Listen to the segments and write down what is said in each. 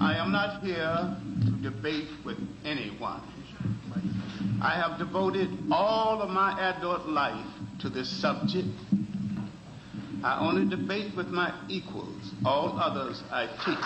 I am not here to debate with anyone. I have devoted all of my adult life to this subject. I only debate with my equals. All others I teach.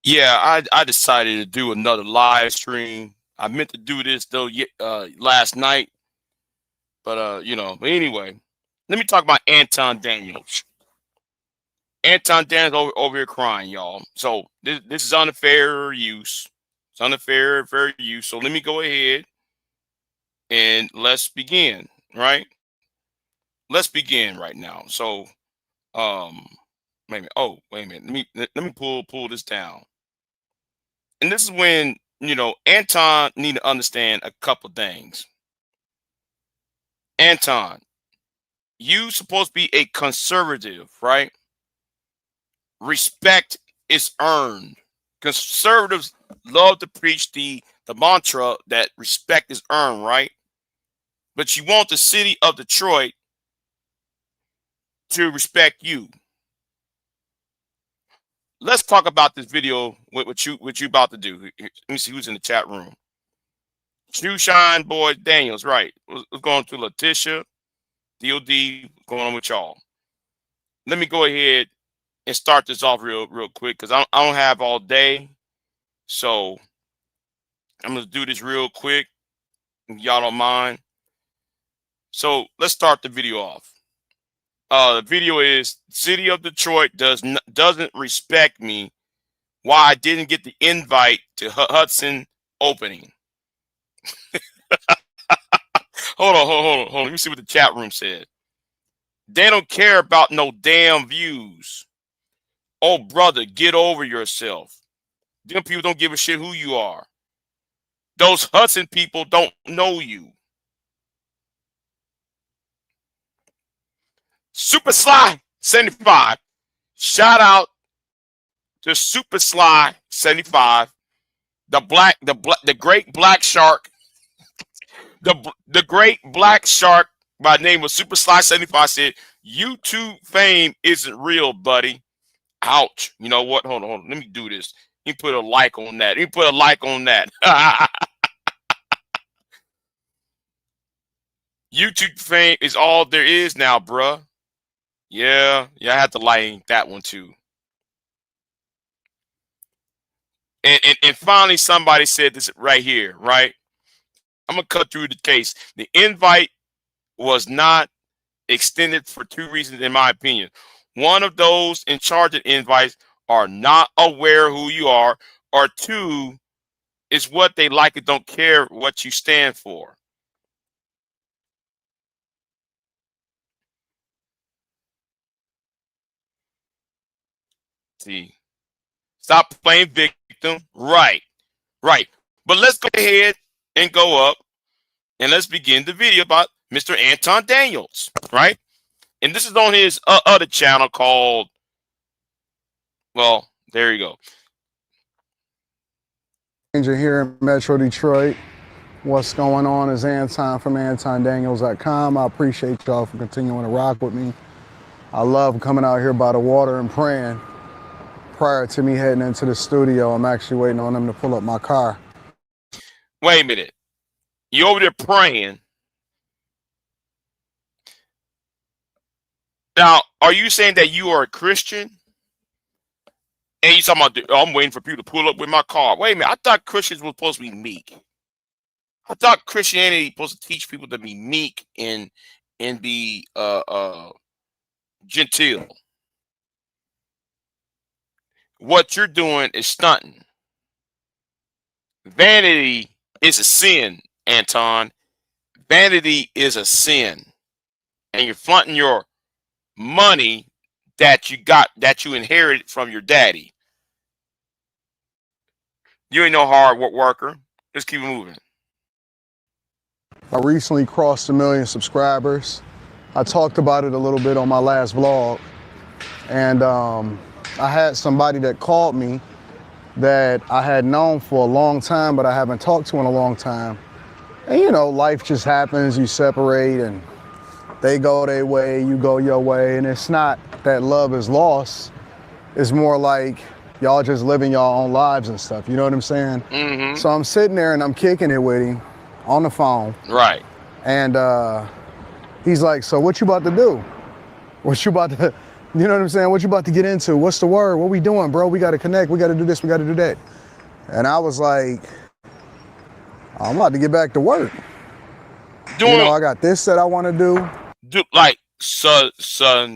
Yeah, I decided to do another live stream. I meant to do this though last night, but but anyway, let me talk about Anton Daniels. Anton Daniels over here crying, y'all. So this is unfair use. It's unfair fair use. So let me go ahead and let's begin. Right? Let's begin right now. So um, wait a minute. Oh, wait a minute. Let me pull this down. And this is when Anton need to understand a couple things. Anton, you supposed to be a conservative, right? Respect is earned. Conservatives love to preach the mantra that respect is earned, right? But you want the city of Detroit to respect you. Let's talk about this video. What you about to do? Let me see who's in the chat room. Shoe Shine Boy Daniels, right? What's going through Letitia, DOD, going on with y'all? Let me go ahead and start this off real quick because I don't have all day. So I'm going to do this real quick. If y'all don't mind. So let's start the video off. The video is City of Detroit doesn't respect me. Why I didn't get the invite to Hudson opening. Hold on. Let me see what the chat room said. They don't care about no damn views. Oh, brother, get over yourself. Them people don't give a shit who you are. Those Hudson people don't know you. Super Sly 75. Shout out to Super Sly 75. The great black shark. The great black shark by the name of Super Sly 75 said, YouTube fame isn't real, buddy. Ouch. You know what? Hold on. Let me do this. You put a like on that. You put a like on that. YouTube fame is all there is now, bruh. Yeah, I had to like that one too. And finally, somebody said this right here, right? I'm gonna cut through the case. The invite was not extended for two reasons, in my opinion. One of those in charge of invites are not aware who you are, or two, is what they like and don't care what you stand for. See, stop playing victim. Right. But let's go ahead and go up and let's begin the video about Mr. Anton Daniels, right? And this is on his other channel called, well, there you go. Here in Metro Detroit. What's going on is Anton from AntonDaniels.com. I appreciate y'all for continuing to rock with me. I love coming out here by the water and praying. Prior to me heading into the studio, I'm actually waiting on them to pull up my car. Wait a minute. You over there praying. Now, are you saying that you are a Christian? And you talking about, oh, I'm waiting for people to pull up with my car. Wait a minute. I thought Christians were supposed to be meek. I thought Christianity was supposed to teach people to be meek and be genteel. What you're doing is stunting. Vanity is a sin, Anton. Vanity is a sin. And you're flaunting your money that you inherited from your daddy. You ain't no hard worker. Just keep moving. I recently crossed 1 million subscribers. I talked about it a little bit on my last vlog. And I had somebody that called me that I had known for a long time, but I haven't talked to in a long time. And you know, life just happens, you separate and they go their way, you go your way. And it's not that love is lost. It's more like y'all just living y'all own lives and stuff. You know what I'm saying? Mm-hmm. So I'm sitting there and I'm kicking it with him on the phone. Right. And he's like, so what you about to do? What you about to, you know what I'm saying? What you about to get into? What's the word? What we doing, bro? We got to connect. We got to do this. We got to do that. And I was like, I'm about to get back to work. You know, I got this that I want to do. Like, son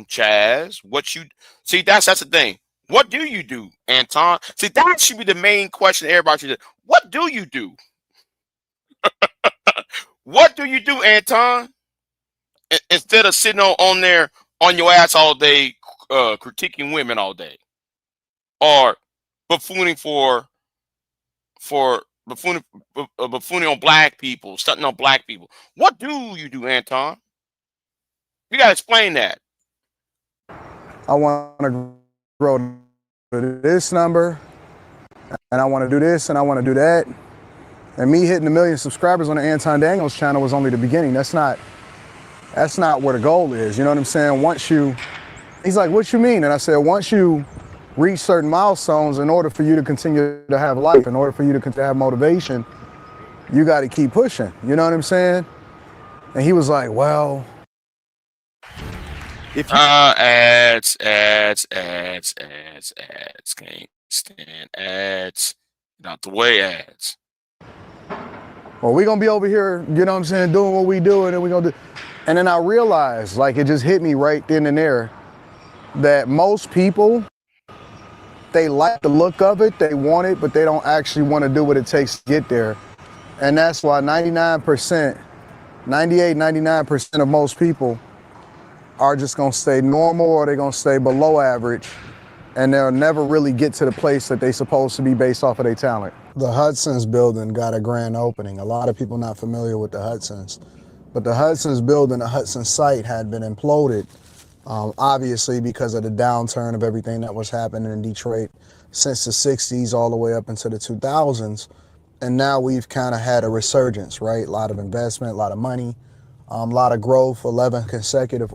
Chaz, what you, see, that's the thing. What do you do, Anton? See, that should be the main question everybody should do. What do you do? What do you do, Anton? Instead of sitting on there on your ass all day, critiquing women all day, or buffooning buffooning on black people, stunting on black people. What do you do, Anton? You gotta explain that. I want to grow to this number, and I want to do this, and I want to do that. And me hitting 1 million subscribers on the Anton Daniels channel was only the beginning. That's not where the goal is. You know what I'm saying? He's like, what you mean? And I said, once you reach certain milestones, in order for you to continue to have life, in order for you to have motivation, you got to keep pushing. You know what I'm saying? And he was like, well, if you ads. Can't stand ads. Not the way ads. Well, we're going to be over here, you know what I'm saying, doing what we do, and then we're going to do. And then I realized, like, it just hit me right then and there that most people, they like the look of it, they want it, but they don't actually want to do what it takes to get there. And that's why 99% of most people are just going to stay normal, or they're going to stay below average, and they'll never really get to the place that they're supposed to be based off of their talent. The Hudson's building got a grand opening. A lot of people not familiar with the Hudson's, but the Hudson's building, the Hudson site had been imploded, obviously because of the downturn of everything that was happening in Detroit since the 60s all the way up into the 2000s. And now we've kind of had a resurgence, right? A lot of investment, a lot of money, a lot of growth, 11 consecutive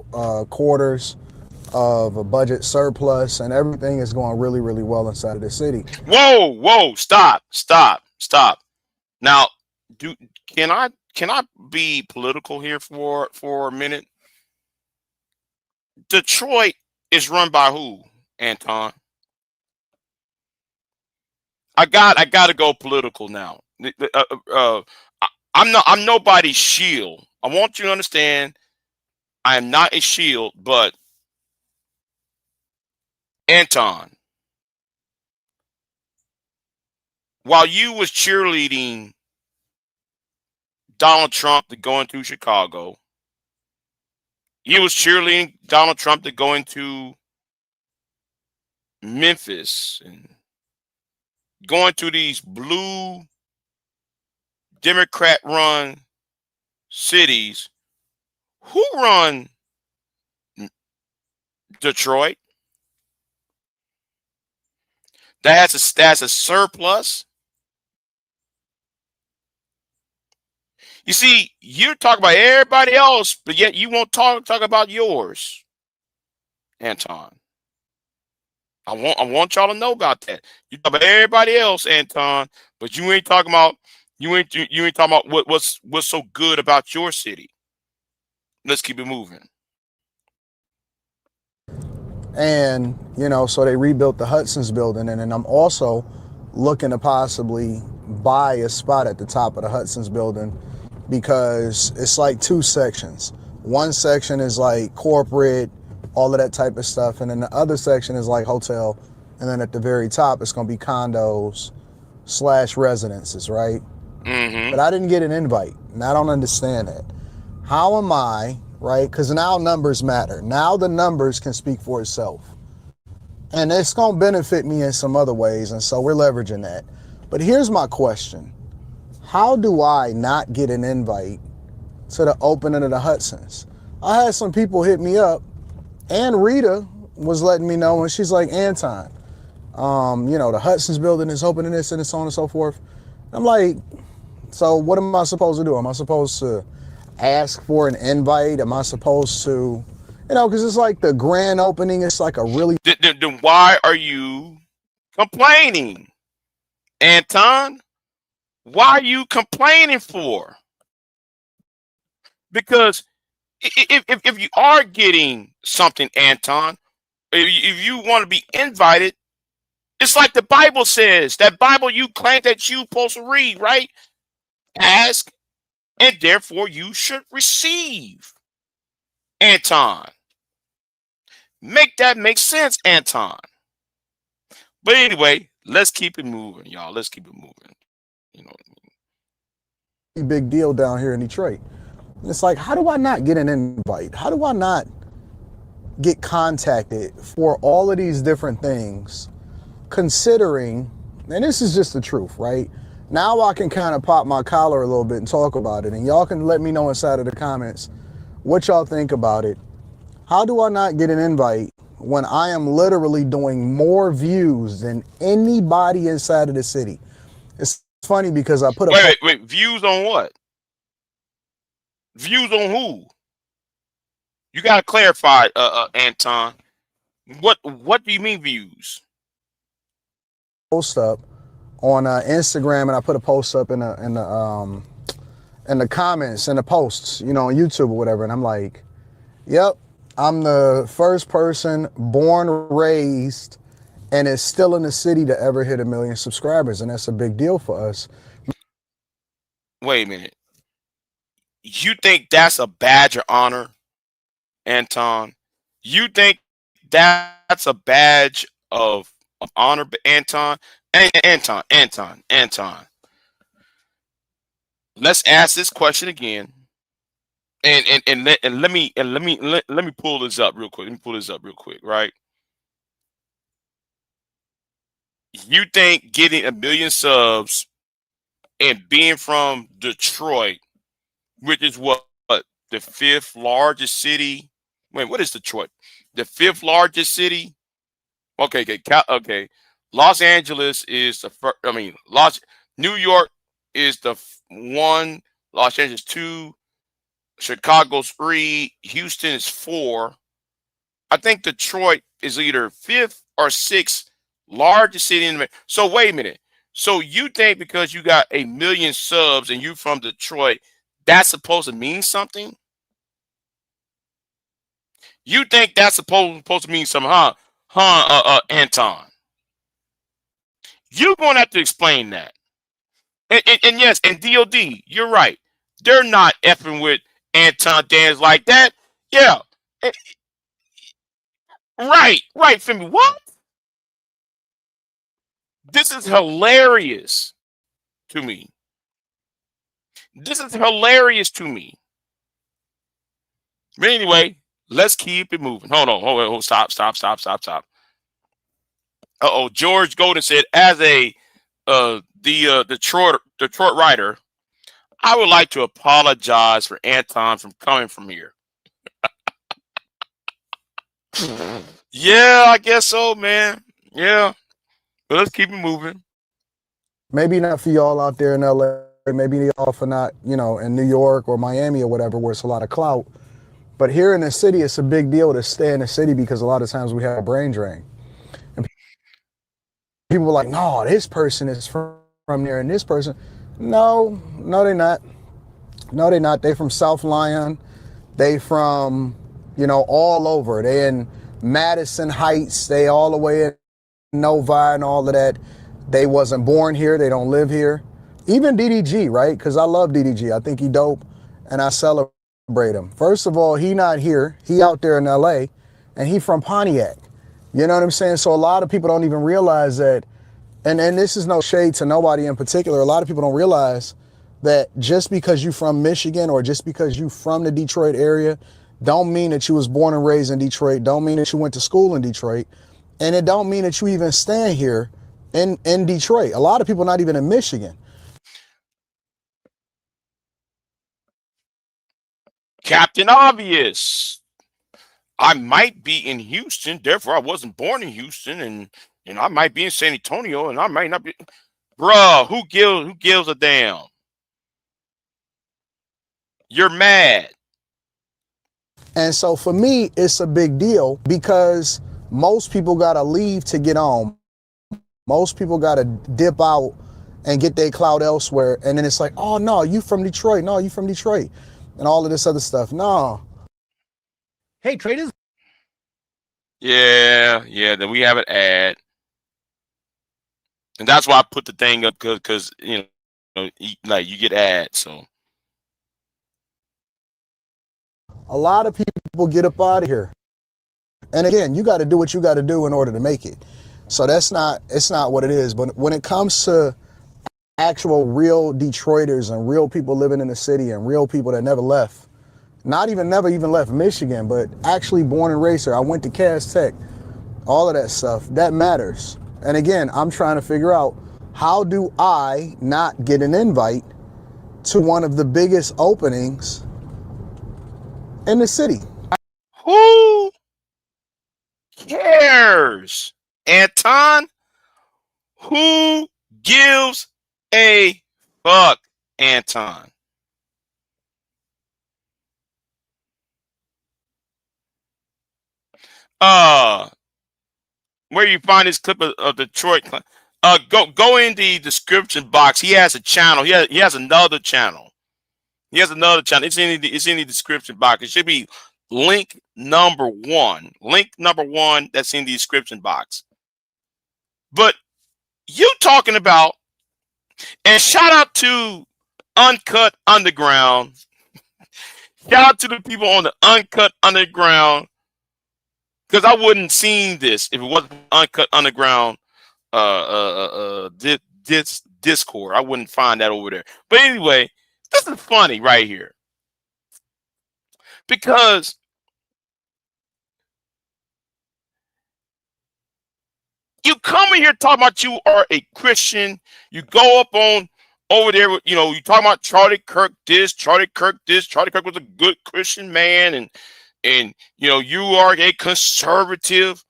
quarters of a budget surplus, and everything is going really, really well inside of the city. Whoa, stop. Now, can I can I be political here for a minute? Detroit is run by who, Anton? I got to go political now. I'm nobody's shield. I want you to understand I am not a shield, but Anton, while you was cheerleading Donald Trump to go into Chicago, you was cheerleading Donald Trump to go into Memphis and going to these blue Democrat-run cities. Who run Detroit? That's a surplus. You see, you talk about everybody else, but yet you won't talk about yours, Anton. I want y'all to know about that. You talk about everybody else, Anton, but you ain't talking about talking about what's so good about your city. Let's keep it moving. And, you know, so they rebuilt the Hudson's building, and then I'm also looking to possibly buy a spot at the top of the Hudson's building because it's like two sections. One section is like corporate, all of that type of stuff, and then the other section is like hotel, and then at the very top it's going to be condos / residences, right? Mm-hmm. But I didn't get an invite, and I don't understand that. How am I, right? Because now numbers matter. Now the numbers can speak for itself. And it's going to benefit me in some other ways, and so we're leveraging that. But here's my question. How do I not get an invite to the opening of the Hudson's? I had some people hit me up, and Rita was letting me know, and she's like, Anton, you know, the Hudson's building is opening this and so on and so forth. I'm like, so what am I supposed to do? Am I supposed to ask for an invite? Am I supposed to, you know, because it's like the grand opening. It's like a really. Then why are you complaining, Anton? Why are you complaining for? Because if you are getting something, Anton, if you want to be invited, it's like the Bible says. That Bible you claim that you supposed to read, right? Ask, and therefore you should receive. Anton. Make that make sense, Anton. But anyway, let's keep it moving, y'all. Let's keep it moving. You know what I mean? Big deal down here in Detroit. And it's like, how do I not get an invite? How do I not get contacted for all of these different things, considering, and this is just the truth, right? Now I can kind of pop my collar a little bit and talk about it, and y'all can let me know inside of the comments what y'all think about it. How do I not get an invite when I am literally doing more views than anybody inside of the city? It's funny because I put a wait, views on what? Views on who? You gotta clarify, Anton. What do you mean views? post up on Instagram, and I put a post up in the comments and the posts, you know, on YouTube or whatever, and I'm like, yep, I'm the first person born, raised, and is still in the city to ever hit 1 million subscribers, and that's a big deal for us. Wait a minute. You think that's a badge of honor, Anton? You think that's a badge of honor, Anton? Anton. Let's ask this question again. And let me pull this up real quick. Right? You think getting 1 million subs and being from Detroit, which is what the 5th largest city? Wait, what is Detroit? The 5th largest city? Okay. Los Angeles is the first. I mean, New York is the 1. Los Angeles 2. Chicago's 3. Houston is 4. I think Detroit is either 5th or 6th largest city in America. So wait a minute. So you think because you got 1 million subs and you from Detroit, that's supposed to mean something? You think that's supposed to mean something, huh? Anton. You're going to have to explain that. And yes, and DOD, you're right. They're not effing with Anton Daniels like that. Yeah. eh, Right, Femi. What? This is hilarious to me. This is hilarious to me. But anyway, let's keep it moving. Hold, stop. Uh-oh, George Golden said, as a the Detroit writer, I would like to apologize for Anton from coming from here. Yeah, I guess so, man. Yeah. But let's keep it moving. Maybe not for y'all out there in LA, maybe y'all for not, in New York or Miami or whatever, where it's a lot of clout. But here in the city, it's a big deal to stay in the city because a lot of times we have a brain drain. And people are like, no, this person is from there and this person. No, they're not. No, they're not. They from South Lyon. They from, all over. They in Madison Heights. They all the way in Novi and all of that. They wasn't born here. They don't live here. Even DDG, right? Because I love DDG. I think he dope, and I celebrate him. First of all, he not here. He out there in LA, and he from Pontiac. You know what I'm saying? So a lot of people don't even realize that, and this is no shade to nobody in particular. A lot of people don't realize that just because you from Michigan or just because you from the Detroit area, don't mean that you was born and raised in Detroit. Don't mean that you went to school in Detroit. And it don't mean that you even stand here in Detroit. A lot of people not even in Michigan. Captain Obvious. I might be in Houston, therefore I wasn't born in Houston, and I might be in San Antonio, and I might not be. Bruh, who gives a damn? You're mad. And so for me, it's a big deal because most people gotta leave to get on. Most people gotta dip out and get their clout elsewhere. And then it's like, oh no, you from Detroit. No, you from Detroit. And all of this other stuff. No. Hey, traders. Yeah, then we have an ad. And that's why I put the thing up because like you get ads, so A lot of people get up out of here. And again, you got to do what you got to do in order to make it. So it's not what it is. But when it comes to actual real Detroiters and real people living in the city and real people that never left, never even left Michigan, but actually born and raised here. I went to Cass Tech, all of that stuff, that matters. And again, I'm trying to figure out, how do I not get an invite to one of the biggest openings in the city? who cares? Anton? Who gives a fuck, Anton? Where you find this clip of Detroit? Go in the description box. He has a channel. He has another channel. He has another channel. It's in the description box. It should be link number 1. Link number 1 that's in the description box. But you talking about, and shout out to Uncut Underground. Shout out to the people on the Uncut Underground, because I wouldn't seen this if it wasn't Uncut Underground Discord. I wouldn't find that over there. But anyway, this is funny right here, because you come in here talking about you are a Christian. You go up on over there, you talk about Charlie Kirk this, Charlie Kirk this. Charlie Kirk was a good Christian man, and you are a conservative,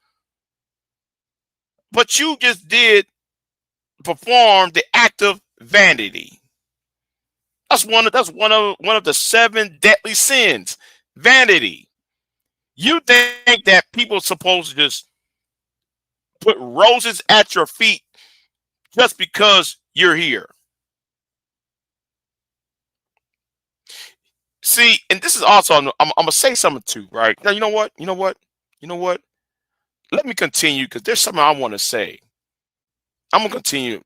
but you just did perform the act of vanity. That's one of the 7 deadly sins, vanity. You think that people are supposed to just put roses at your feet just because you're here? See, and this is also I'm gonna say something too, right? Now, you know what? Let me continue because there's something I want to say. I'm gonna continue.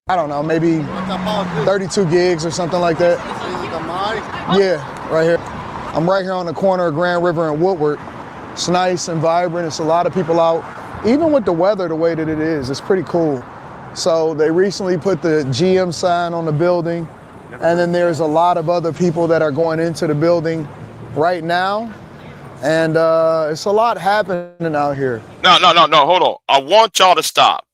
I don't know, maybe 32 gigs or something like that. Yeah, right here. I'm right here on the corner of Grand River and Woodward. It's nice and vibrant. It's a lot of people out. Even with the weather the way that it is, it's pretty cool. So they recently put the GM sign on the building, and then there's a lot of other people that are going into the building right now. And it's a lot happening out here. No, hold on. I want y'all to stop.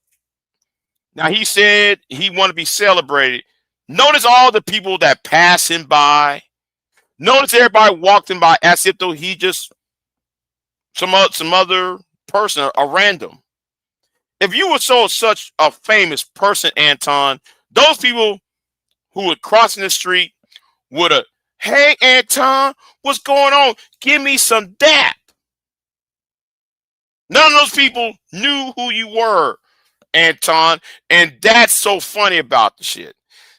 Now, he said he want to be celebrated. Notice all the people that pass him by. Notice everybody walked him by as if though he just some other person, a random. If you were such a famous person, Anton, those people who were crossing the street would have, hey, Anton, what's going on? Give me some dap. None of those people knew who you were, Anton, and that's so funny about the shit.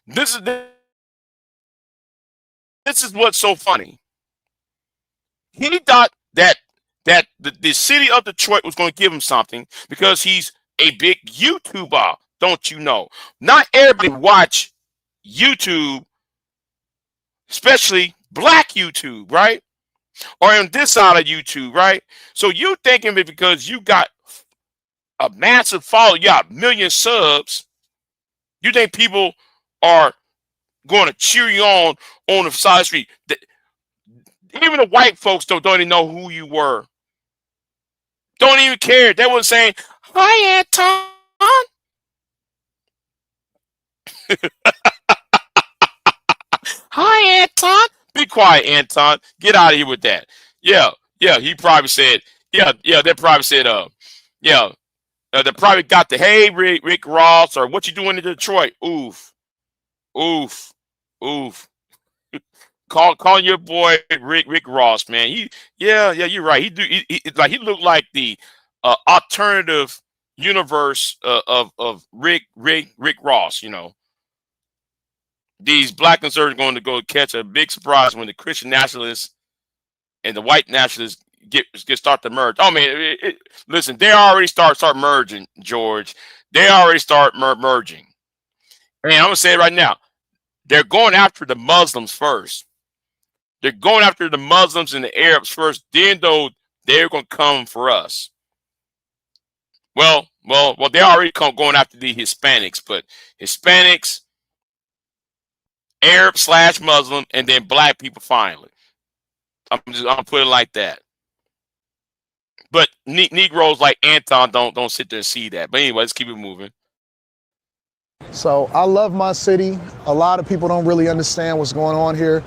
This is what's so funny. He thought that the city of Detroit was going to give him something because he's a big YouTuber, don't you know? Not everybody watch YouTube, especially black YouTube, right? Or on this side of YouTube, right? So you thinking that because you got a massive follow, you got a million subs, you think people are going to cheer you on the side of the street? Even the white folks don't even know who you were. Don't even care. They were saying, hi, Anton. Hi, Anton. Be quiet, Anton. Get out of here with that. Yeah. He probably said, yeah. They probably said, they probably got the, hey, Rick Ross, or what you doing in Detroit? Oof. Call your boy Rick Ross, man. You're right. He looked like the alternative universe of Rick Ross. You know, these black conservatives are going to go catch a big surprise when the Christian nationalists and the white nationalists start to merge. Oh man, listen, they already start merging, George. They already start merging. And I'm gonna say it right now. They're going after the Muslims first. They're going after the Muslims and the Arabs first. Then though they're gonna come for us. Well, they already going after the Hispanics, but Hispanics, Arab / Muslim, and then black people finally. I'm put it like that. But Negroes like Anton don't sit there and see that. But anyway, let's keep it moving. So I love my city. A lot of people don't really understand what's going on here.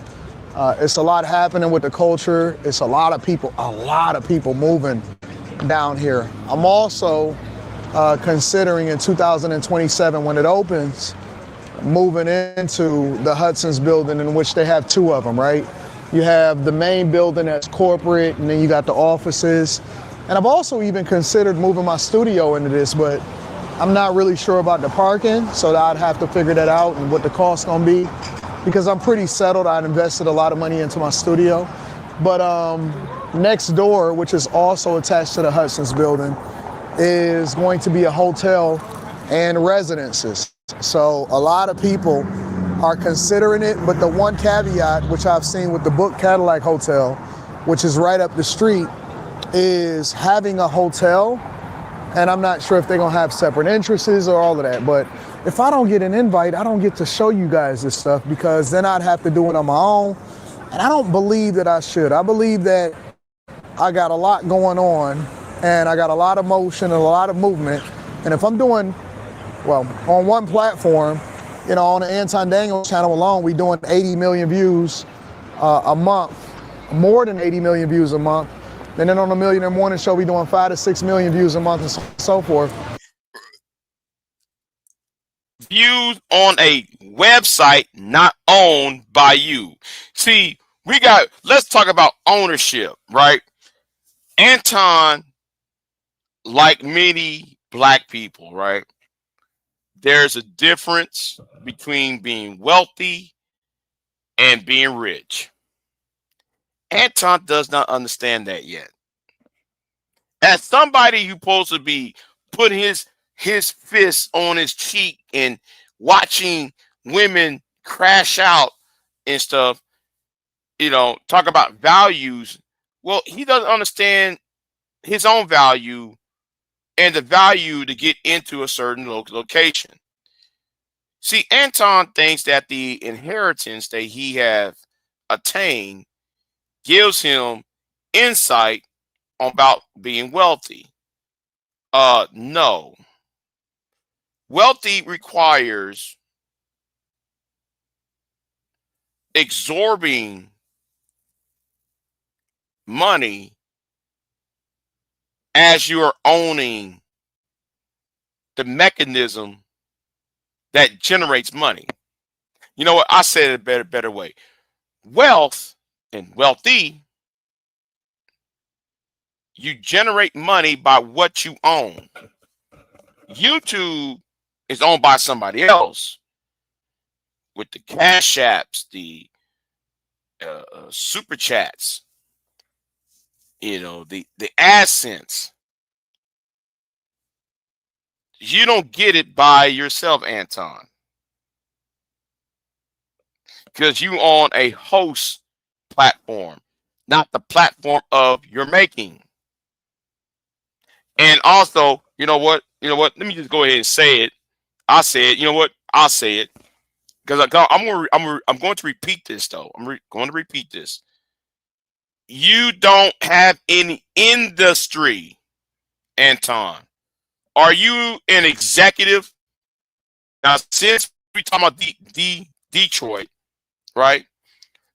It's a lot happening with the culture. It's a lot of people moving down here. I'm also considering in 2027 when it opens, moving into the Hudson's building, in which they have two of them, right? You have the main building that's corporate, and then you got the offices. And I've also even considered moving my studio into this, but I'm not really sure about the parking, so I'd have to figure that out and what the cost gonna be, because I'm pretty settled. I'd invested a lot of money into my studio. But next door, which is also attached to the Hudson's building, is going to be a hotel and residences. So a lot of people are considering it, but the one caveat, which I've seen with the Book Cadillac Hotel, which is right up the street, is having a hotel, and I'm not sure if they're gonna have separate entrances or all of that, but if I don't get an invite, I don't get to show you guys this stuff, because then I'd have to do it on my own, and I don't believe that I should. I believe that I got a lot going on, and I got a lot of motion and a lot of movement, and if I'm doing, well, on one platform, you know, on the Anton Daniels channel alone, we doing 80 million views a month, more than 80 million views a month. And then on the Millionaire Morning Show, we doing 5 to 6 million views a month and so forth. Views on a website not owned by you. See, let's talk about ownership, right? Anton, like many black people, right? There's a difference between being wealthy and being rich. Anton does not understand that yet. As somebody who's supposed to be putting his fist on his cheek and watching women crash out and stuff, talk about values. Well, he doesn't understand his own value and the value to get into a certain location. See, Anton thinks that the inheritance that he has attained gives him insight about being wealthy. No. Wealthy requires absorbing money as you're owning the mechanism that generates money. You know what? I said it a better way. Wealth and wealthy, you generate money by what you own. YouTube is owned by somebody else with the cash apps, the super chats, the AdSense. You don't get it by yourself, Anton, because you on a host platform, not the platform of your making. And also, you know what? Let me just go ahead and say it. I say it. You know what? I'll say it because I'm going to repeat this though. I'm going to repeat this. You don't have any industry, Anton. Are you an executive? Now, since we talking about Detroit, right?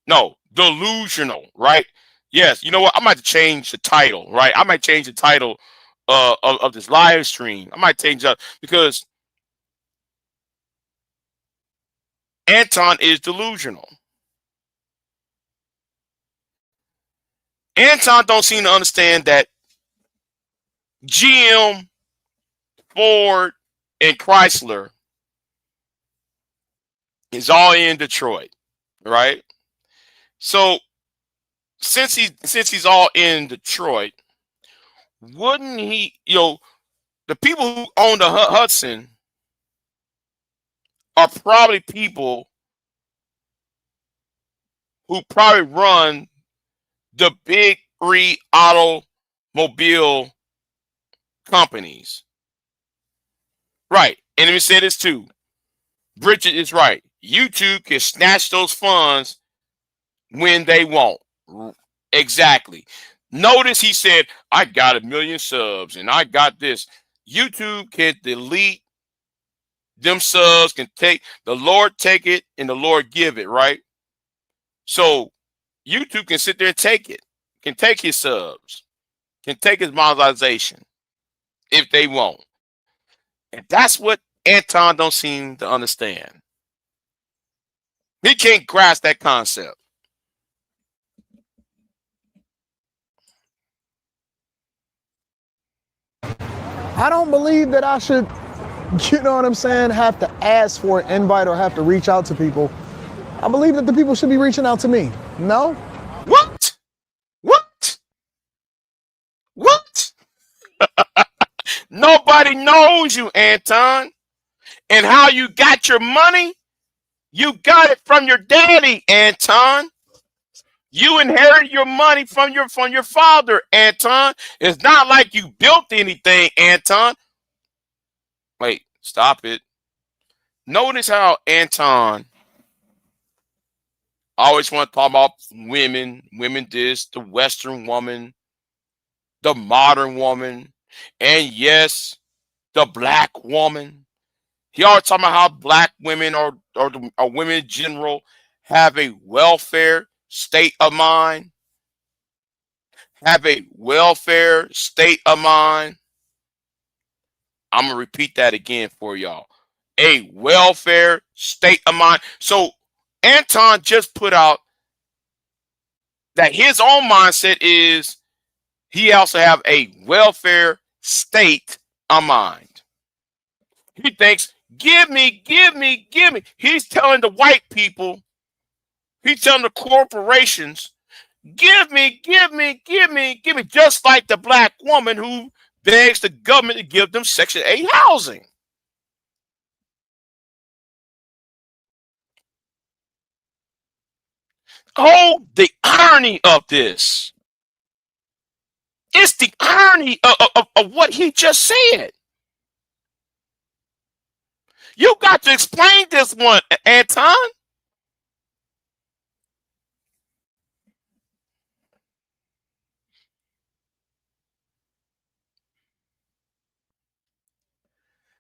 No, delusional, right? Yes. You know what? I might change the title, right? I might change the title of this live stream. I might change that because Anton is delusional. Anton don't seem to understand that GM, Ford, and Chrysler is all in Detroit, right? So since he's all in Detroit, wouldn't he? The people who own the Hudson are probably people who probably run the big three automobile companies. Right. And let me say this too. Bridget is right. YouTube can snatch those funds when they want. Exactly. Notice he said, I got 1 million subs and I got this. YouTube can delete them subs, can take the Lord take it and the Lord give it, right? So YouTube can sit there and take it, can take his subs, can take his monetization if they want. And that's what Anton don't seem to understand. He can't grasp that concept. I don't believe that I should, you know what I'm saying, have to ask for an invite or have to reach out to people. I believe that the people should be reaching out to me. No? What? Nobody knows you, Anton. And how you got your money? You got it from your daddy, Anton. You inherited your money from your father, Anton. It's not like you built anything, Anton. Wait, stop it. Notice how Anton always want to talk about women this, the Western woman, the modern woman, and yes, the black woman. He always talking about how black women or women in general have a welfare state of mind. Have a welfare state of mind. I'm going to repeat that again for y'all. A welfare state of mind. So Anton just put out that his own mindset is he also have a welfare state of mind. He thinks, give me. He's telling the white people, He's telling the corporations, give me, just like the black woman who begs the government to give them Section 8 housing. Oh, the irony of this. It's the irony of what he just said. You got to explain this one, Anton.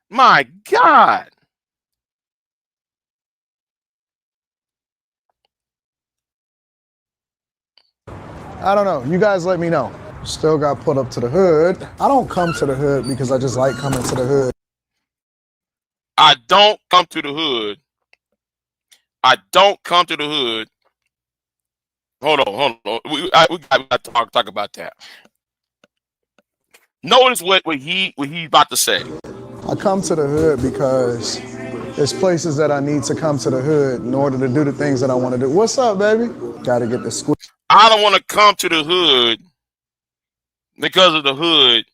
My God. I don't know. You guys let me know. Still got put up to the hood. I don't come to the hood because I just like coming to the hood. I don't come to the hood. I don't come to the hood. Hold on. We got to talk about that. Notice what he about to say. I come to the hood because there's places that I need to come to the hood in order to do the things that I want to do. What's up, baby? Got to get the squid. I don't want to come to the hood because of the hood.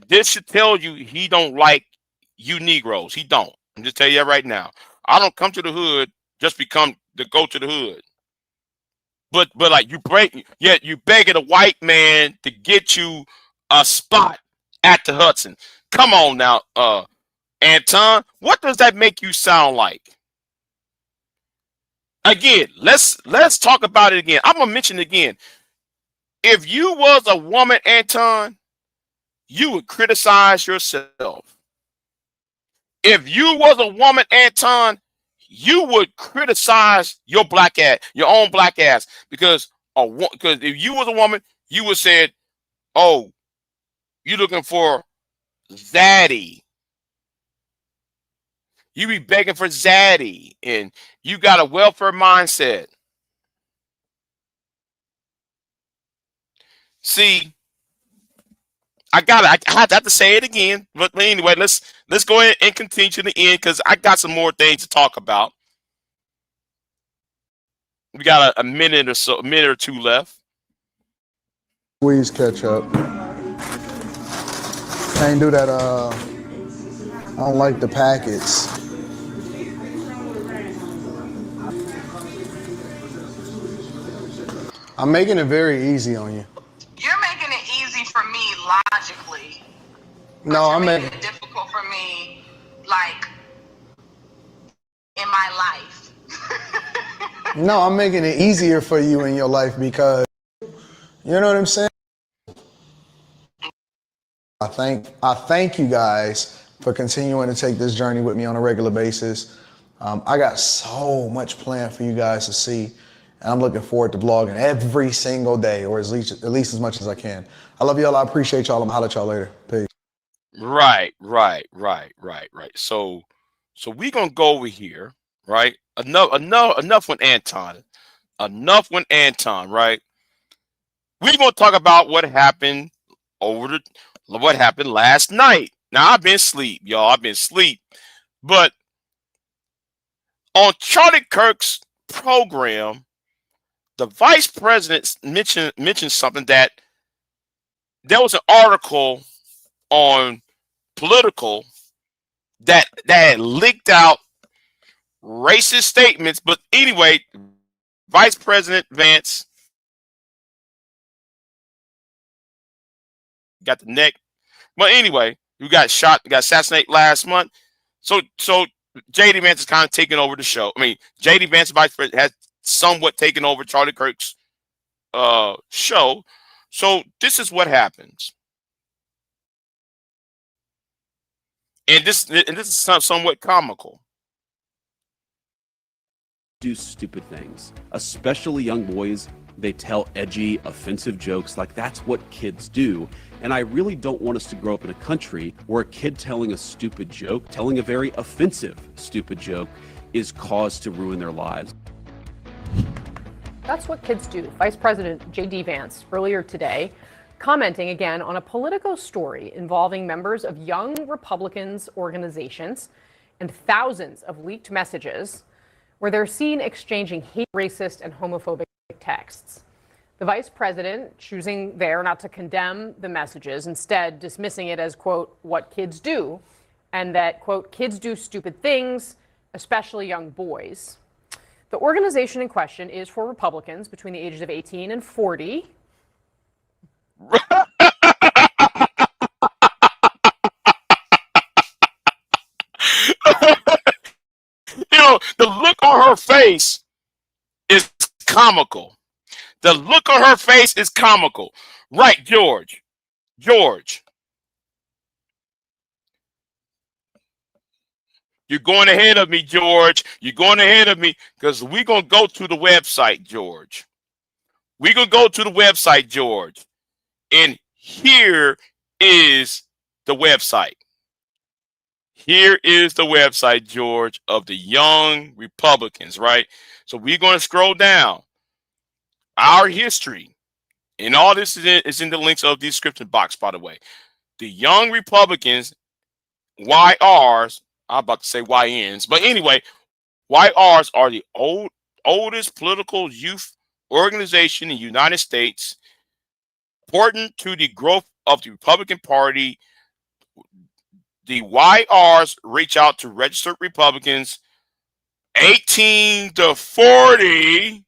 This should tell you he don't like you Negroes. He don't. I'm just tell you that right now. I don't come to the hood just to go to the hood. But like you begging a white man to get you a spot at the Hudson. Come on now, Anton. What does that make you sound like? Again, let's talk about it again. I'm gonna mention it again. If you was a woman, Anton, you would criticize yourself. If you was a woman, Anton, you would criticize your own black ass, because if you was a woman, you would said, "Oh, you looking for zaddy? You be begging for zaddy, and you got a welfare mindset." See, I have to say it again, but anyway, let's go ahead and continue to the end because I got some more things to talk about. We got a minute or two left. Squeeze ketchup. Can't do that. I don't like the packets. I'm making it very easy on you. You're making it easy for me logically. No, I'm making it difficult for me, like, in my life. No, I'm making it easier for you in your life because, you know what I'm saying? I thank you guys for continuing to take this journey with me on a regular basis. I got so much planned for you guys to see, and I'm looking forward to vlogging every single day, or at least as much as I can. I love y'all. I appreciate y'all. I'm gonna holler at y'all later. Peace. Right. So we gonna go over here, right? Enough with Anton. Enough with Anton, right? We're gonna talk about what happened last night. Now I've been asleep, y'all. I've been asleep. But on Charlie Kirk's program, the vice president mentioned something, that there was an article on Political that had leaked out racist statements. But anyway, Vice President Vance got the neck. But anyway, you got assassinated last month. So JD Vance is kind of taking over the show. I mean, JD Vance, Vice President, has somewhat taken over Charlie Kirk's show. So this is what happens. And this is somewhat comical. Do stupid things, especially young boys. They tell edgy, offensive jokes like that's what kids do. And I really don't want us to grow up in a country where a kid telling a stupid joke, telling a very offensive stupid joke, is cause to ruin their lives. That's what kids do. Vice President J.D. Vance earlier today commenting again on a Politico story involving members of Young Republicans organizations and thousands of leaked messages where they're seen exchanging hate, racist, and homophobic texts. The vice president choosing there not to condemn the messages, instead dismissing it as, quote, what kids do, and that, quote, kids do stupid things, especially young boys. The organization in question is for Republicans between the ages of 18 and 40. You know, the look on her face is comical. The look on her face is comical. Right, George. George. You're going ahead of me, George. You're going ahead of me because we're going to go to the website, George. We're going to go to the website, George. And here is the website. Here is the website, George, of the Young Republicans, right? So we're going to scroll down. Our history, and all this is in the links of the description box, by the way. The Young Republicans, YRs, I'm about to say YNs, but anyway, YRs are the oldest political youth organization in the United States, important to the growth of the Republican Party. The YRs reach out to registered Republicans 18 to 40.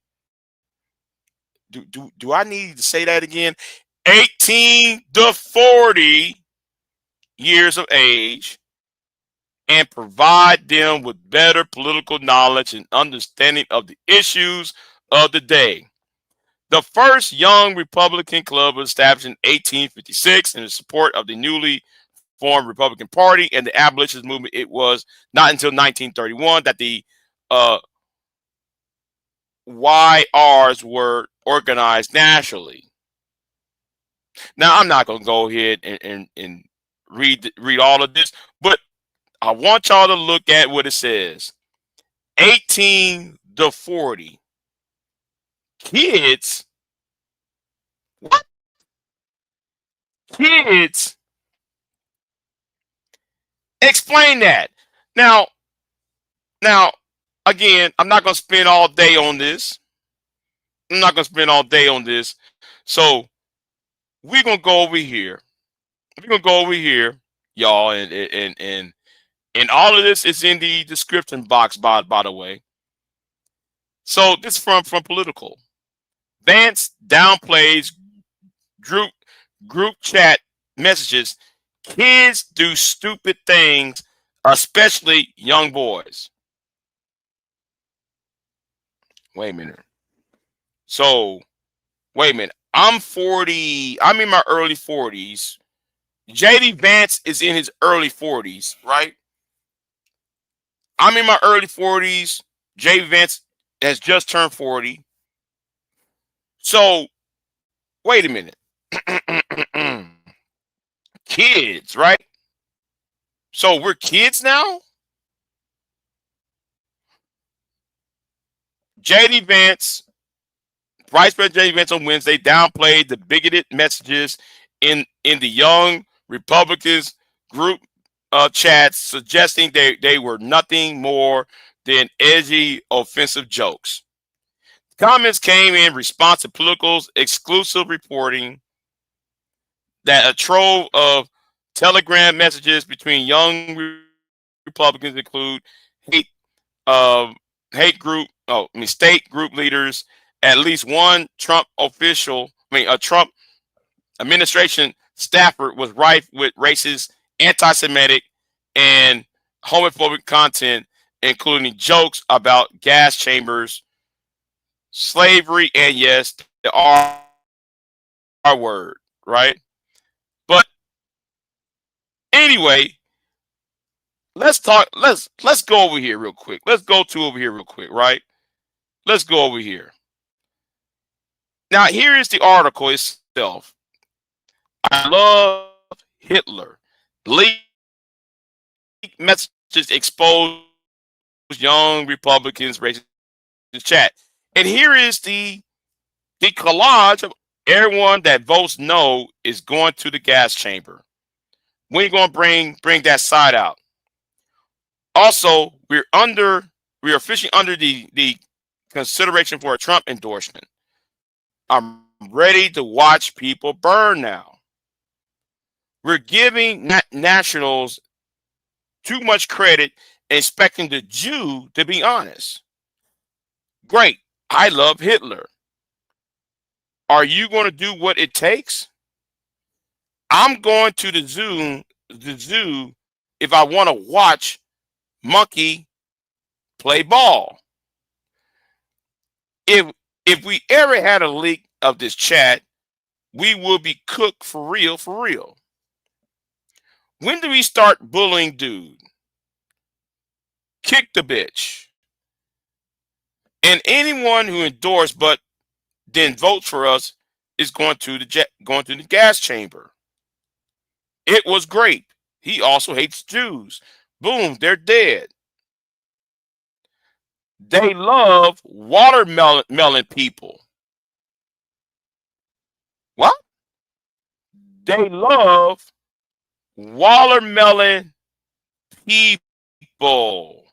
Do I need to say that again? 18 to 40 years of age, and provide them with better political knowledge and understanding of the issues of the day. The first Young Republican Club was established in 1856 in support of the newly formed Republican Party and the abolitionist movement. It was not until 1931 that the YRs were organized nationally. Now, I'm not going to go ahead and read all of this, but I want y'all to look at what it says. 18 to 40. Kids? What? Kids? Explain that. Now, again, I'm not going to spend all day on this. So we're going to go over here. Y'all, and all of this is in the description box, by the way. So this is from Political. Vance downplays group chat messages. Kids do stupid things, especially young boys. Wait a minute. So, wait a minute. I'm 40. I'm in my early 40s. JD Vance is in his early 40s, right? I'm in my early 40s. JD Vance has just turned 40. So, wait a minute. Kids, right? So we're kids now? JD Vance, Vice President JD Vance on Wednesday downplayed the bigoted messages in the Young Republicans group chats, suggesting they were nothing more than edgy, offensive jokes. Comments came in response to Political's exclusive reporting that a trove of telegram messages between young Republicans include state group leaders, at least one Trump official, a Trump administration staffer was rife with racist, anti-Semitic, and homophobic content, including jokes about gas chambers, slavery, and yes, the R word, right? But anyway, let's go over here real quick. Right? Let's go over here. Now, here is the article itself. I love Hitler. Leaked messages expose young Republicans racist chat. And here is the collage Everyone that votes no is going to the gas chamber. When are you going to bring that side out? Also, we are officially under the consideration for a Trump endorsement. I'm ready to watch people burn now. We're giving nationals too much credit, expecting the Jew to be honest. Great. I love Hitler. Are you going to do what it takes? I'm going to the zoo if I want to watch monkey play ball. If we ever had a leak of this chat, we will be cooked for real, for real. When do we start bullying dude? Kick the bitch. And anyone who endorsed but then votes for us is going to the gas chamber. It was great. He also hates Jews. Boom, they're dead. They love watermelon people. What? They love watermelon people.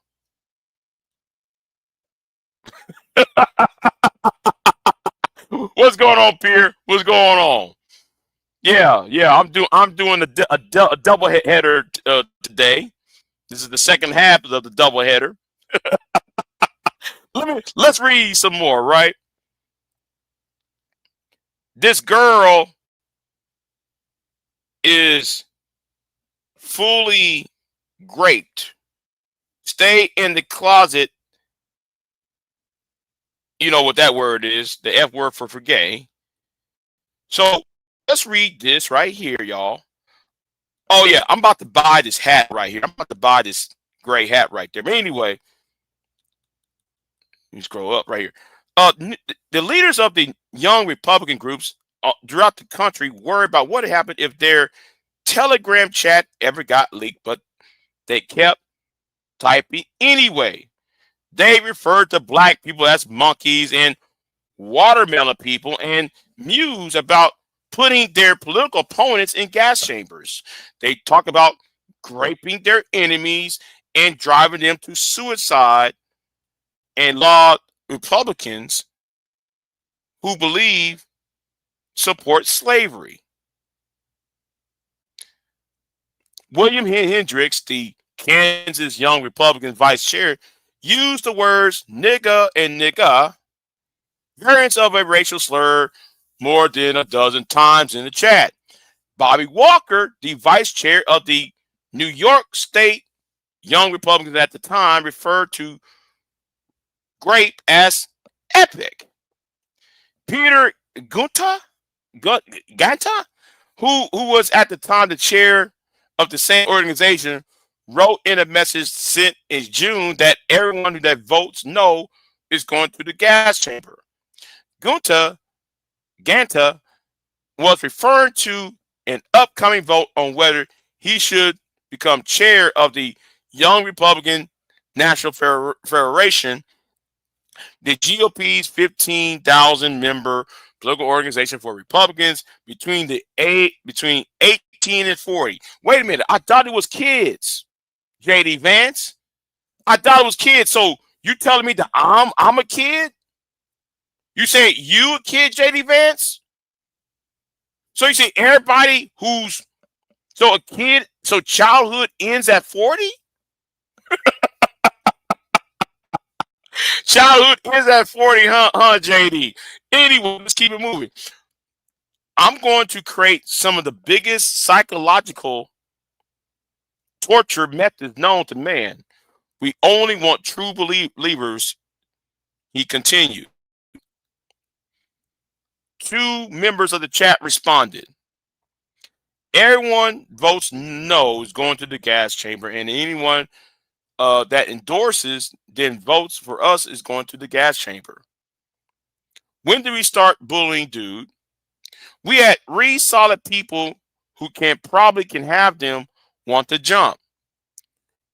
What's going on, Pierre? What's going on? Yeah, I'm doing a double header today. This is the second half of the double header. Let's read some more, right? This girl is fully raped. Stay in the closet. You know what that word is, the F word for gay. So let's read this right here, y'all. Oh yeah, I'm about to buy this hat right here. I'm about to buy this gray hat right there. But anyway, let me scroll up right here. The leaders of the young Republican groups throughout the country worry about what happened if their Telegram chat ever got leaked, but they kept typing anyway. They referred to black people as monkeys and watermelon people and muse about putting their political opponents in gas chambers. They talk about graping their enemies and driving them to suicide, and laud Republicans who believe support slavery. William Hendricks, the Kansas Young Republican vice chair, used the words nigga and nigga, variants of a racial slur, more than a dozen times in the chat. Bobby Walker, the vice chair of the New York State Young Republicans at the time, referred to grape as epic. Peter Ganta, who was at the time the chair of the same organization, wrote in a message sent in June that everyone that votes no is going to the gas chamber. Ganta was referring to an upcoming vote on whether he should become chair of the Young Republican National Federation, the GOP's 15,000 member political organization for Republicans between 18 and 40. Wait a minute, I thought it was kids. JD Vance, I thought it was kids. So you telling me that I'm a kid? You say you a kid, JD Vance? So you say everybody who's so a kid, so childhood ends at 40? Childhood ends at 40, huh, JD? Anyway, let's keep it moving. I'm going to create some of the biggest psychological torture methods known to man. We only want true believers, he continued. 2 members of the chat responded. Everyone votes no is going to the gas chamber, and anyone that endorses then votes for us is going to the gas chamber. When do we start bullying, dude? We had 3 solid people who probably can have them want to jump.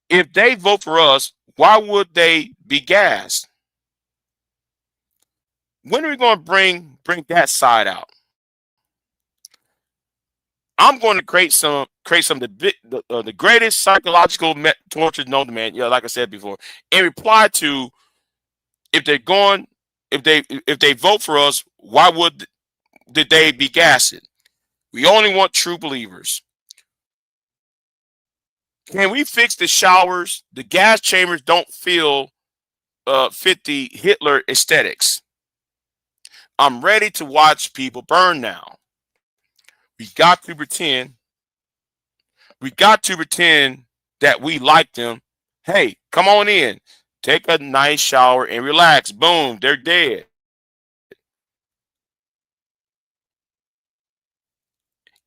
If they vote for us, why would they be gassed? When are we going to bring that side out? I'm going to create some of the greatest psychological torture known to man. Yeah, like I said before, in reply to if they vote for us, why did they be gassing? We only want true believers. Can we fix the showers? The gas chambers don't fit the Hitler aesthetics. I'm ready to watch people burn now. We got to pretend that we like them. Hey, come on in. Take a nice shower and relax. Boom, they're dead.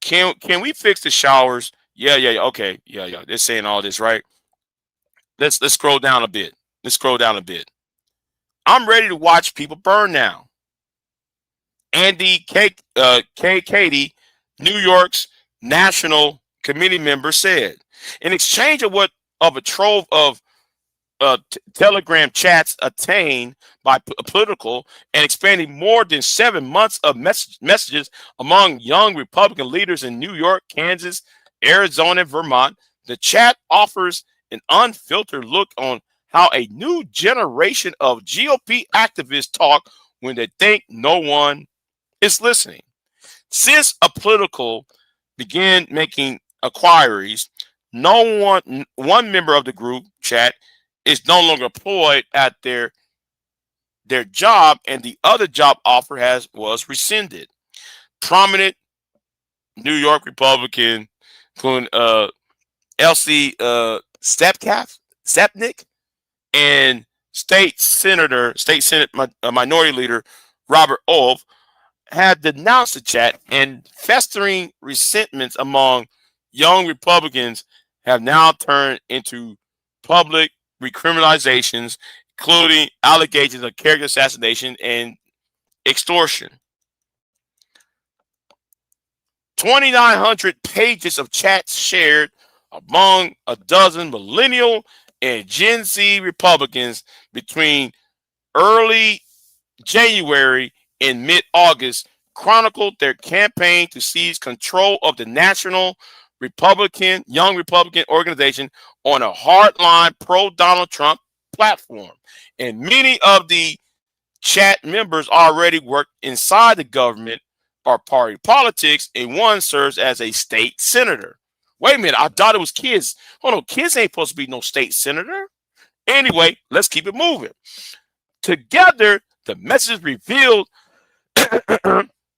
Can we fix the showers? Yeah, okay. Yeah. They're saying all this, right? Let's scroll down a bit. I'm ready to watch people burn now. Andy Katie, New York's national committee member, said. In exchange of a trove of Telegram chats attained by political and expanding more than 7 months of messages among young Republican leaders in New York, Kansas, Arizona, and Vermont, the chat offers an unfiltered look on how a new generation of GOP activists talk when they think no one is listening. Since a political began making inquiries, one member of the group chat is no longer employed at their job, and the other job offer was rescinded. Prominent New York Republican, including Elsie Stepnick, and State Senate Minority Leader Robert Ove, had denounced the chat, and festering resentments among young Republicans have now turned into public recriminalizations, including allegations of character assassination and extortion. 2,900 pages of chats shared among a dozen millennial and Gen Z Republicans between early January and mid-August chronicled their campaign to seize control of the National Young Republican organization on a hardline pro-Donald Trump platform. And many of the chat members already work inside the government or party politics, and one serves as a state senator. Wait a minute, I thought it was kids. Hold on, kids ain't supposed to be no state senator. Anyway, let's keep it moving. Together, the message revealed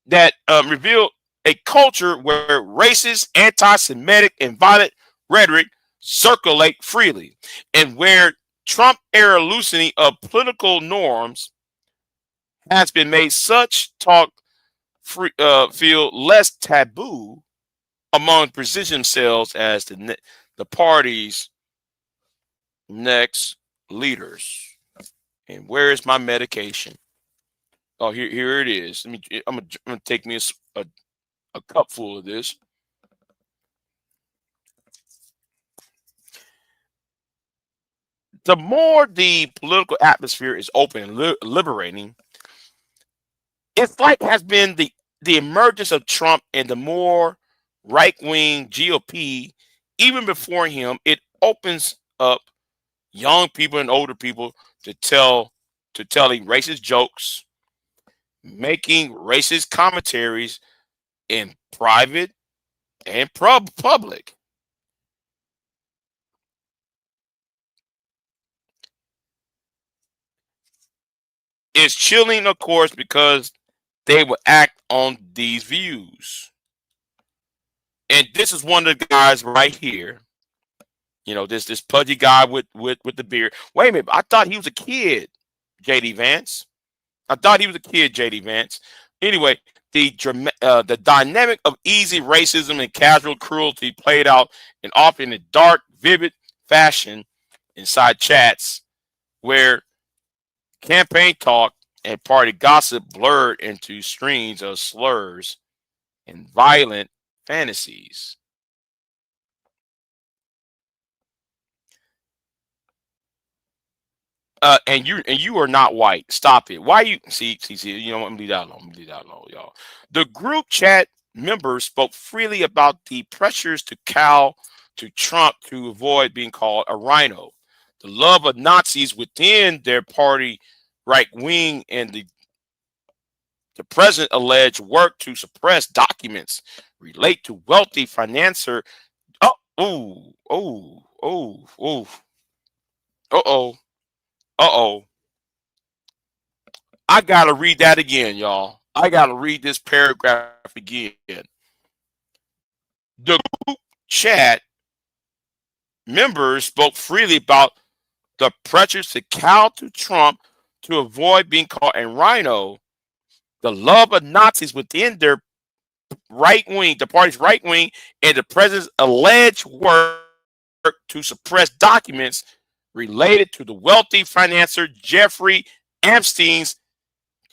revealed a culture where racist, anti-Semitic, and violent rhetoric circulate freely, and where Trump-era loosening of political norms has been made such talk feel less taboo among position themselves as the party's next leaders. And where is my medication? Oh, here it is. I'm gonna take me a cup full of this. The more the political atmosphere is open and liberating, it's like has been the emergence of Trump and the more right-wing GOP. Even before him, it opens up young people and older people to telling racist jokes, making racist commentaries in private and public. It's chilling, of course, because they will act on these views. And this is one of the guys right here. You know, this pudgy guy with the beard. Wait a minute, I thought he was a kid, JD Vance. Anyway, the dynamic of easy racism and casual cruelty played out and often in a dark, vivid fashion inside chats where campaign talk and party gossip blurred into streams of slurs and violent fantasies. And you are not white. Stop it. Why you see? You know what? I'm gonna leave that alone. Y'all. The group chat members spoke freely about the pressures to cow to Trump to avoid being called a rhino, the love of Nazis within their party right wing, and the president alleged work to suppress documents relate to wealthy financier. Oh, oh, oh, oh, oh, uh-oh, uh-oh. I gotta read that again, y'all. I gotta read this paragraph again. The group chat members spoke freely about the pressures to cow to Trump to avoid being called a rhino, the love of Nazis within their right wing, the party's right wing, and the president's alleged work to suppress documents related to the wealthy financier Jeffrey Epstein's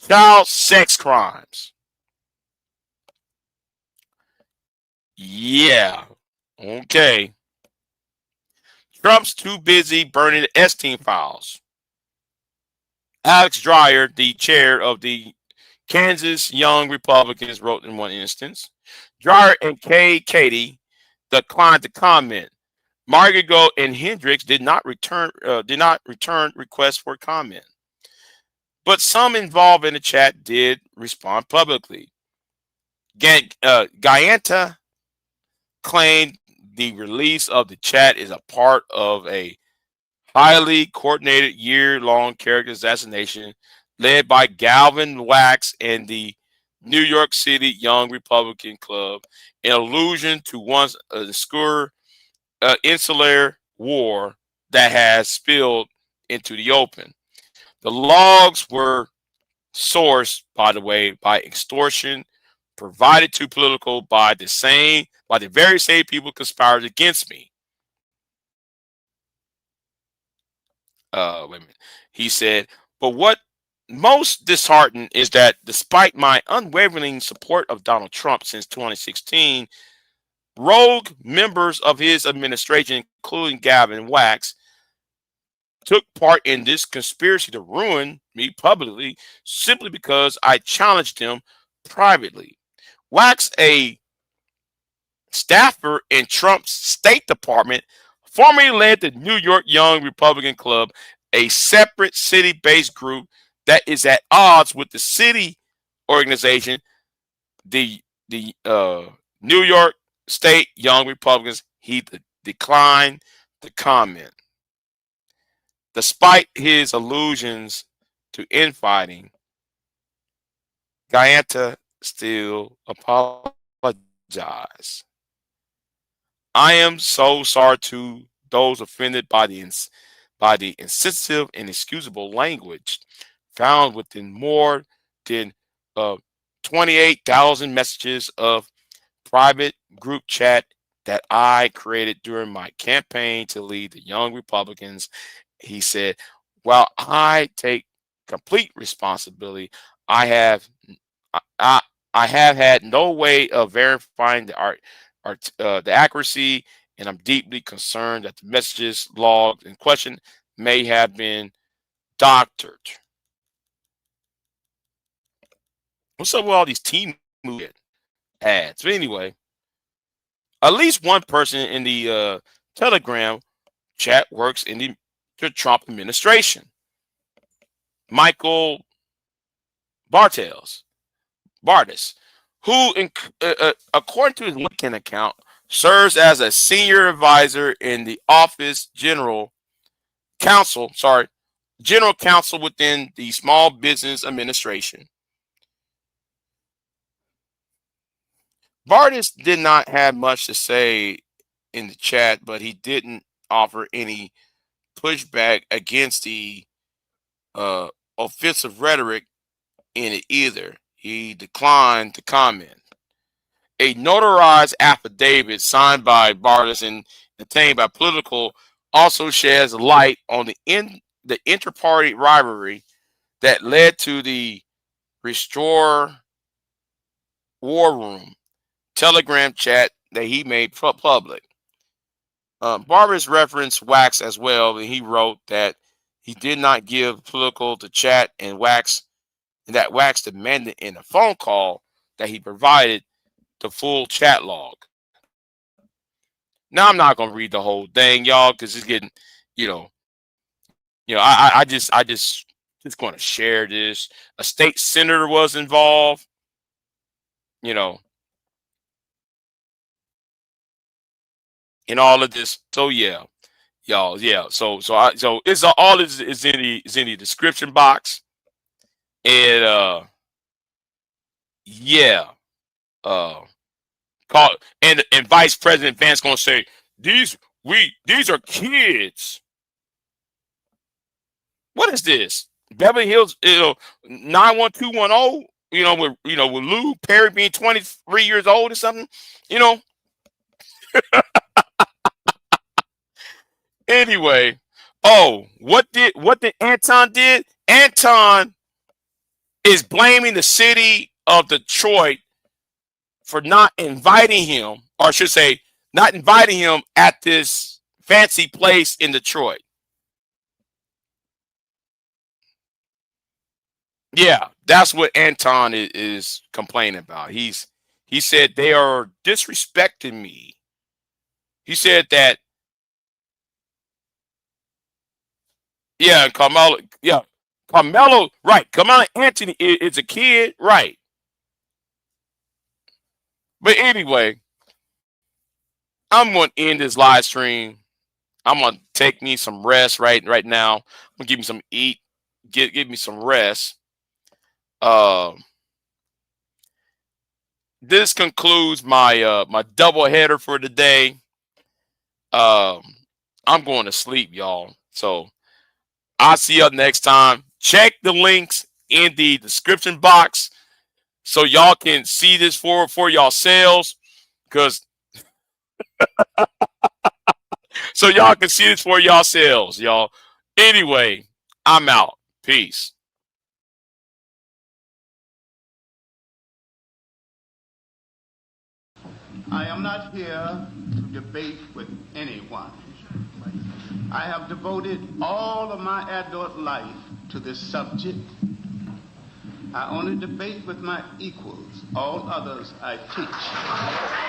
child sex crimes. Yeah. Okay. Trump's too busy burning the Epstein files. Alex Dreyer, the chair of the Kansas Young Republicans, wrote in one instance. Dreyer and Katie declined to comment. Margot and Hendricks did not return requests for comment. But some involved in the chat did respond publicly. Guyanta claimed the release of the chat is a part of a highly coordinated year-long character assassination led by Galvin Wax and the New York City Young Republican Club, in allusion to once obscure insular war that has spilled into the open. The logs were sourced, by the way, by extortion provided to political by the very same people conspired against me. Wait a minute. He said, but what most disheartened is that despite my unwavering support of Donald Trump since 2016, rogue members of his administration, including Gavin Wax, took part in this conspiracy to ruin me publicly simply because I challenged them privately. Wax, a staffer in Trump's State Department, formerly led the New York Young Republican Club, a separate city-based group that is at odds with the city organization, the New York State Young Republicans. He declined to comment. Despite his allusions to infighting, Guyanta still apologized. I am so sorry to those offended by the insensitive and inexcusable language found within more than 28,000 messages of private group chat that I created during my campaign to lead the Young Republicans. He said, while I take complete responsibility, I have had no way of verifying the accuracy, and I'm deeply concerned that the messages logged in question may have been doctored. What's up with all these team ads? But anyway, at least one person in the Telegram chat works in the Trump administration. Michael Bartes, who, according to his LinkedIn account, serves as a senior advisor in the general counsel within the Small Business Administration. Bartes did not have much to say in the chat, but he didn't offer any pushback against the offensive rhetoric in it either. He declined to comment. A notarized affidavit signed by Bartes and obtained by Political also sheds light on the inter-party rivalry that led to the Restore War Room Telegram chat that he made public. Bartes referenced Wax as well, and he wrote that he did not give Political to chat, and that Wax demanded in a phone call that he provided the full chat log. Now I'm not gonna read the whole thing, y'all, because it's getting, I just going to share this. A state senator was involved, in all of this. So yeah, y'all, yeah. So it's all this is in the description box, and yeah, call and Vice President Vance gonna say these are kids. What is this? Beverly Hills, 91210. With Lou Perry being 23 years old or something. Anyway, what did Anton did? Anton is blaming the city of Detroit for not inviting him, or I should say, not inviting him at this fancy place in Detroit. Yeah, that's what Anton is complaining about. He said they are disrespecting me. He said that, yeah, Carmelo, right. Carmelo Anthony is a kid, right. But anyway, I'm going to end this live stream. I'm going to take me some rest right now. I'm going to give me some eat, give me some rest. This concludes my my double header for today. I'm going to sleep, y'all. So I'll see you next time. Check the links in the description box so y'all can see this for yourselves, because so y'all can see this for yourselves, y'all. Anyway, I'm out. Peace. I am not here to debate with anyone. I have devoted all of my adult life to this subject. I only debate with my equals. All others I teach.